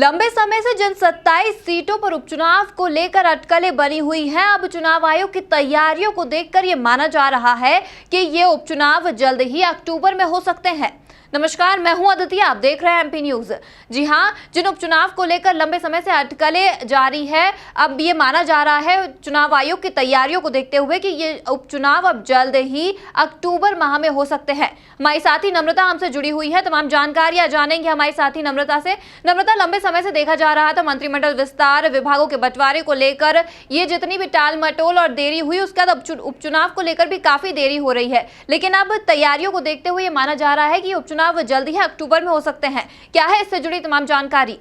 लंबे समय से जिन 27 सीटों पर उपचुनाव को लेकर अटकलें बनी हुई हैं, अब चुनाव आयोग की तैयारियों को देखकर ये माना जा रहा है कि ये उपचुनाव जल्द ही अक्टूबर में हो सकते हैं। नमस्कार, मैं हूं अदिति, आप देख रहे हैं एमपी न्यूज। जी हां, जिन उपचुनाव को लेकर लंबे समय से अटकलें जारी है, अब ये माना जा रहा है चुनाव आयोग की तैयारियों को देखते हुए कि ये उपचुनाव अब जल्द ही अक्टूबर माह में हो सकते हैं। हमारी साथी नम्रता हमसे जुड़ी हुई है, तमाम जानकारियां जानेंगे हमारी साथी नम्रता से। नम्रता, लंबे समय से देखा जा रहा था मंत्रिमंडल विस्तार, विभागों के बंटवारे को लेकर ये जितनी भी टाल मटोल और देरी हुई, उसके बाद उपचुनाव को लेकर भी काफी देरी हो रही है, लेकिन अब तैयारियों को देखते हुए माना जा रहा है कि उपचुनाव जल्द ही अक्टूबर में हो सकते हैं। क्या है इससे जुड़ी तमाम जानकारी?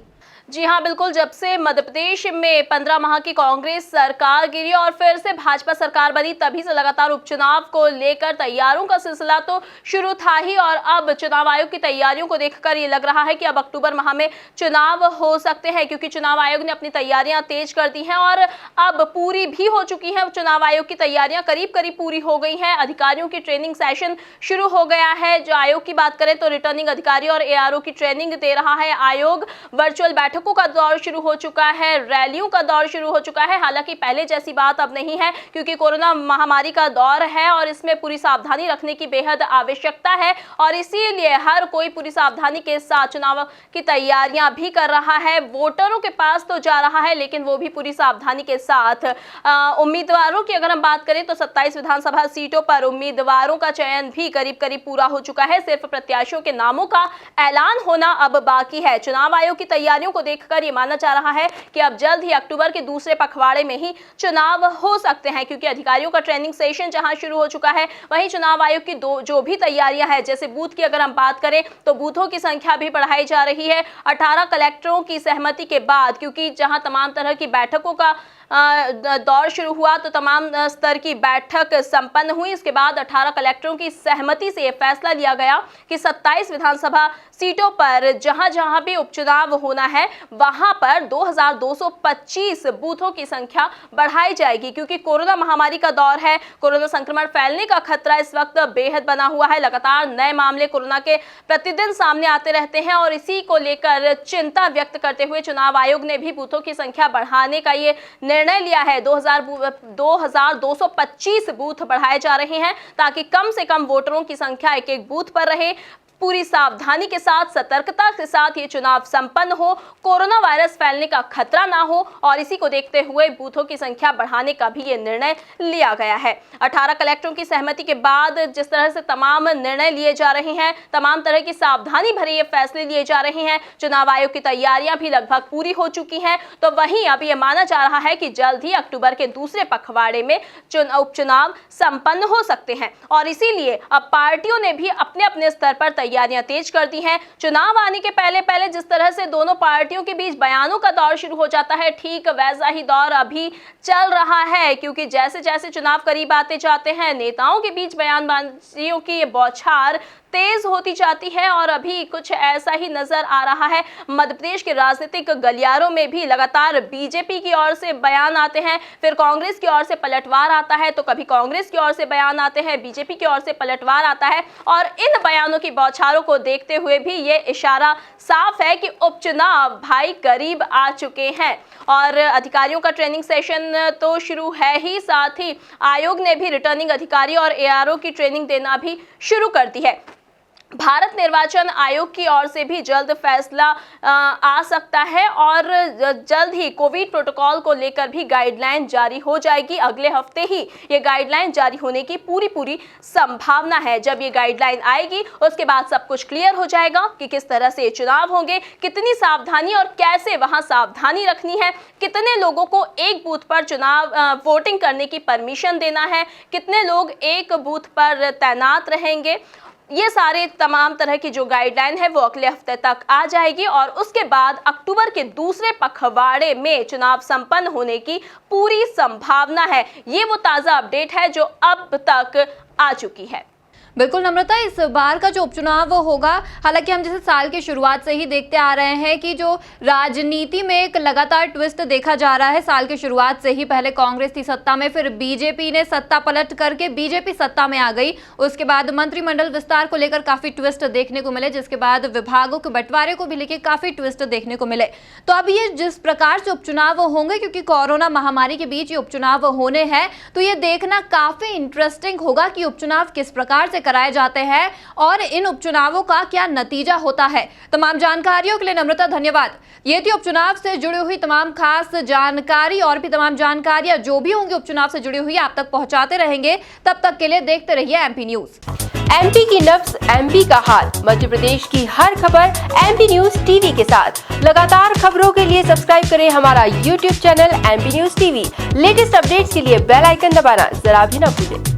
जी हाँ, बिल्कुल। जब से मध्य प्रदेश में 15 माह की कांग्रेस सरकार गिरी और फिर से भाजपा सरकार बनी, तभी से लगातार उपचुनाव को लेकर तैयारियों का सिलसिला तो शुरू था ही, और अब चुनाव आयोग की तैयारियों को देखकर ये लग रहा है कि अब अक्टूबर माह में चुनाव हो सकते हैं, क्योंकि चुनाव आयोग ने अपनी तैयारियां तेज कर दी हैं और अब पूरी भी हो चुकी हैं। चुनाव आयोग की तैयारियां करीब करीब पूरी हो गई हैं। अधिकारियों की ट्रेनिंग सेशन शुरू हो गया है। जो आयोग की बात करें तो रिटर्निंग अधिकारी और एआरओ की ट्रेनिंग दे रहा है आयोग। वर्चुअल बैठकों का दौर शुरू हो चुका है, रैलियों का दौर शुरू हो चुका है। हालांकि पहले जैसी बात अब नहीं है, क्योंकि कोरोना महामारी का दौर है और इसमें पूरी सावधानी रखने की बेहद आवश्यकता है, और इसीलिए हर कोई पूरी सावधानी के साथ चुनाव की तैयारियां भी कर रहा है। वोटरों के पास तो जा रहा है, लेकिन वो भी पूरी सावधानी के साथ। उम्मीदवारों की अगर हम बात करें तो 27 विधानसभा सीटों पर उम्मीदवारों का चयन भी करीब करीब पूरा हो चुका है। सिर्फ प्रत्याशियों के नामों का ऐलान होना अब बाकी है। चुनाव आयोग की तैयारियों को देखकर ये माना जा रहा है कि अब जल्द ही अक्टूबर के दूसरे पखवाड़े में ही चुनाव हो सकते हैं, क्योंकि अधिकारियों का ट्रेनिंग सेशन जहां शुरू हो चुका है, वहीं चुनाव आयोग की जो भी तैयारियां हैं, जैसे बूथ की अगर हम बात करें तो बूथों की संख्या भी बढ़ाई जा रही है। 18 कलेक्टरों की सहमति के बाद, क्योंकि जहां तमाम तरह की बैठकों का दौर शुरू हुआ तो तमाम स्तर की बैठक संपन्न हुई। इसके बाद 18 कलेक्टरों की सहमति से यह फैसला लिया गया कि 27 विधानसभा सीटों पर जहां जहां भी उपचुनाव होना है, वहां पर 2225 बूथों की संख्या बढ़ाई जाएगी, क्योंकि कोरोना महामारी का दौर है। कोरोना संक्रमण फैलने का खतरा इस वक्त बेहद बना हुआ है। लगातार नए मामले कोरोना के प्रतिदिन सामने आते रहते हैं, और इसी को लेकर चिंता व्यक्त करते हुए चुनाव आयोग ने भी बूथों की संख्या बढ़ाने का ये निर्णय लिया है। 2225 बूथ बढ़ाए जा रहे हैं, ताकि कम से कम वोटरों की संख्या एक एक बूथ पर रहे। पूरी सावधानी के साथ, सतर्कता के साथ ये चुनाव संपन्न हो, कोरोना वायरस फैलने का खतरा ना हो, और इसी को देखते हुए बूथों की संख्या बढ़ाने का भी ये निर्णय लिया गया है। 18 कलेक्टरों की सहमति के बाद जिस तरह से तमाम निर्णय लिए जा रहे हैं, तमाम तरह की सावधानी भरे ये फैसले लिए जा रहे हैं, चुनाव आयोग की तैयारियां भी लगभग पूरी हो चुकी हैं। तो वहीं अब ये माना जा रहा है कि जल्द ही अक्टूबर के दूसरे पखवाड़े में उपचुनाव संपन्न हो सकते हैं, और इसीलिए अब पार्टियों ने भी अपने अपने स्तर पर तैयारियां तेज कर दी हैं। चुनाव आने के पहले पहले जिस तरह से दोनों पार्टियों के बीच बयानों का दौर शुरू हो जाता है, ठीक वैसा ही दौर अभी चल रहा है, क्योंकि जैसे जैसे चुनाव करीब आते जाते हैं, नेताओं के बीच बयानबाजियों की बौछार तेज होती जाती है, और अभी कुछ ऐसा ही नजर आ रहा है। मध्य प्रदेश के राजनीतिक गलियारों में भी लगातार बीजेपी की ओर से बयान आते हैं, फिर कांग्रेस की ओर से पलटवार आता है, तो कभी कांग्रेस की ओर से बयान आते हैं, बीजेपी की ओर से पलटवार आता है, और इन बयानों की बौछारों को देखते हुए भी ये इशारा साफ है कि उपचुनाव भाई करीब आ चुके हैं। और अधिकारियों का ट्रेनिंग सेशन तो शुरू है ही, साथ ही आयोग ने भी रिटर्निंग अधिकारी और एआरओ की ट्रेनिंग देना भी शुरू कर दी है। भारत निर्वाचन आयोग की ओर से भी जल्द फैसला आ सकता है, और जल्द ही कोविड प्रोटोकॉल को लेकर भी गाइडलाइन जारी हो जाएगी। अगले हफ्ते ही ये गाइडलाइन जारी होने की पूरी संभावना है। जब ये गाइडलाइन आएगी, उसके बाद सब कुछ क्लियर हो जाएगा कि किस तरह से चुनाव होंगे, कितनी सावधानी और कैसे वहां सावधानी रखनी है, कितने लोगों को एक बूथ पर चुनाव वोटिंग करने की परमिशन देना है, कितने लोग एक बूथ पर तैनात रहेंगे। ये सारे तमाम तरह की जो गाइडलाइन है वो अगले हफ्ते तक आ जाएगी, और उसके बाद अक्टूबर के दूसरे पखवाड़े में चुनाव संपन्न होने की पूरी संभावना है। ये वो ताज़ा अपडेट है जो अब तक आ चुकी है। बिल्कुल नम्रता, इस बार का जो उपचुनाव होगा, हालांकि हम जैसे साल की शुरुआत से ही देखते आ रहे हैं कि जो राजनीति में एक लगातार ट्विस्ट देखा जा रहा है। साल की शुरुआत से ही पहले कांग्रेस थी सत्ता में, फिर बीजेपी ने सत्ता पलट करके बीजेपी सत्ता में आ गई। उसके बाद मंत्रिमंडल विस्तार को लेकर काफी ट्विस्ट देखने को मिले, जिसके बाद विभागों के बंटवारे को भी लेकर काफी ट्विस्ट देखने को मिले। तो अब ये जिस प्रकार से उपचुनाव होंगे, क्योंकि कोरोना महामारी के बीच ये उपचुनाव होने हैं, तो ये देखना काफी इंटरेस्टिंग होगा कि उपचुनाव किस प्रकार से कराए जाते हैं और इन उपचुनावों का क्या नतीजा होता है। तमाम जानकारियों के लिए नम्रता धन्यवाद। ये थी उपचुनाव से जुड़ी हुई तमाम खास जानकारी, और भी तमाम जानकारियां जो भी होंगी उपचुनाव से जुड़ी हुई आप तक पहुंचाते रहेंगे। तब तक के लिए देखते रहिए एमपी न्यूज। एमपी की नब्ज, एमपी का हाल, मध्य प्रदेश की हर खबर एमपी न्यूज टीवी के साथ। लगातार खबरों के लिए सब्सक्राइब करें हमारा YouTube channel MP news TV. Latest updates के लिए बेल आइकन दबाना जरा भी न भूलें।